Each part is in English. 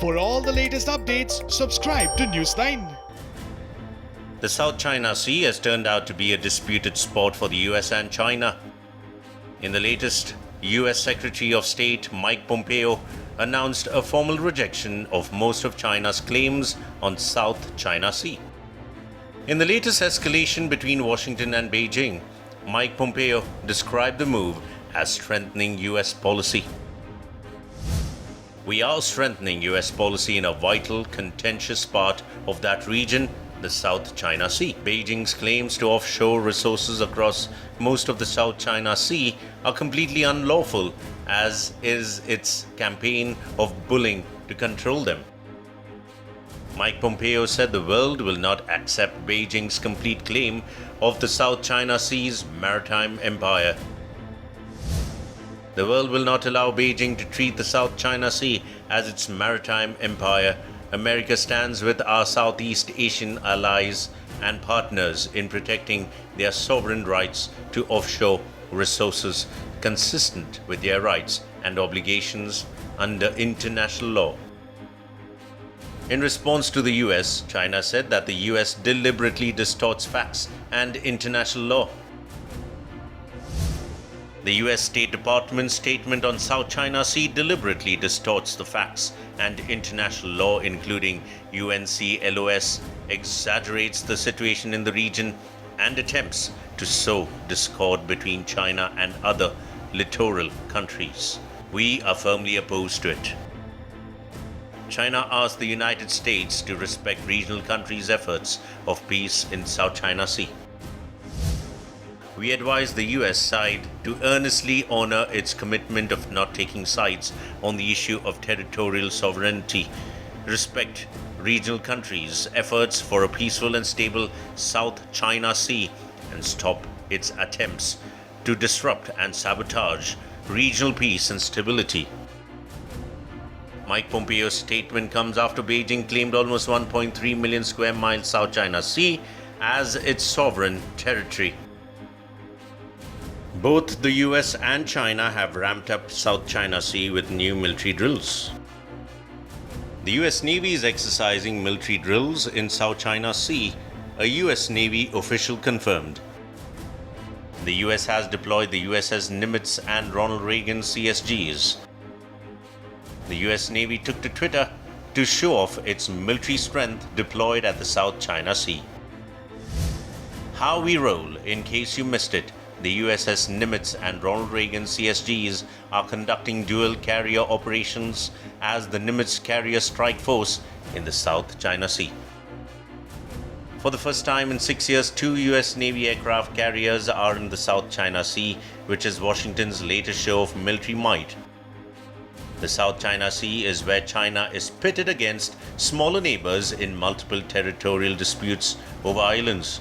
For all the latest updates, subscribe to Newsline. The South China Sea has turned out to be a disputed spot for the US and China. In the latest, US Secretary of State Mike Pompeo announced a formal rejection of most of China's claims on South China Sea. In the latest escalation between Washington and Beijing, Mike Pompeo described the move as strengthening US policy. "We are strengthening US policy in a vital, contentious part of that region, the South China Sea. Beijing's claims to offshore resources across most of the South China Sea are completely unlawful, as is its campaign of bullying to control them." Mike Pompeo said the world will not accept Beijing's complete claim of the South China Sea's maritime empire. "The world will not allow Beijing to treat the South China Sea as its maritime empire. America stands with our Southeast Asian allies and partners in protecting their sovereign rights to offshore resources consistent with their rights and obligations under international law." In response to the US, China said that the US deliberately distorts facts and international law. The US State Department's statement on South China Sea deliberately distorts the facts and international law, including UNCLOS, exaggerates the situation in the region, and attempts to sow discord between China and other littoral countries. We are firmly opposed to it. China asked the United States to respect regional countries' efforts of peace in South China Sea. "We advise the US side to earnestly honor its commitment of not taking sides on the issue of territorial sovereignty, respect regional countries' efforts for a peaceful and stable South China Sea, and stop its attempts to disrupt and sabotage regional peace and stability." Mike Pompeo's statement comes after Beijing claimed almost 1.3 million square miles South China Sea as its sovereign territory. Both the US and China have ramped up South China Sea with new military drills. The US Navy is exercising military drills in South China Sea, a US Navy official confirmed. The US has deployed the USS Nimitz and Ronald Reagan CSGs. The US Navy took to Twitter to show off its military strength deployed at the South China Sea. How we roll, in case you missed it, the USS Nimitz and Ronald Reagan CSGs are conducting dual carrier operations as the Nimitz Carrier Strike Force in the South China Sea. For the first time in 6 years, 2 US Navy aircraft carriers are in the South China Sea, which is Washington's latest show of military might. The South China Sea is where China is pitted against smaller neighbors in multiple territorial disputes over islands.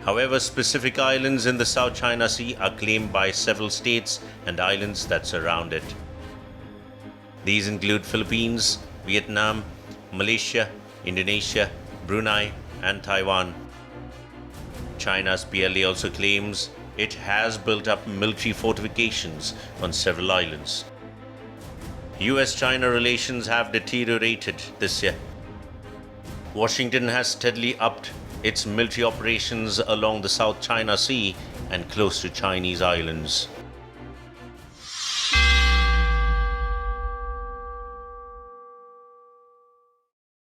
However, specific islands in the South China Sea are claimed by several states and islands that surround it. These include Philippines, Vietnam, Malaysia, Indonesia, Brunei, and Taiwan. China's PLA also claims it has built up military fortifications on several islands. US-China relations have deteriorated this year. Washington has steadily upped its military operations along the South China Sea and close to Chinese islands.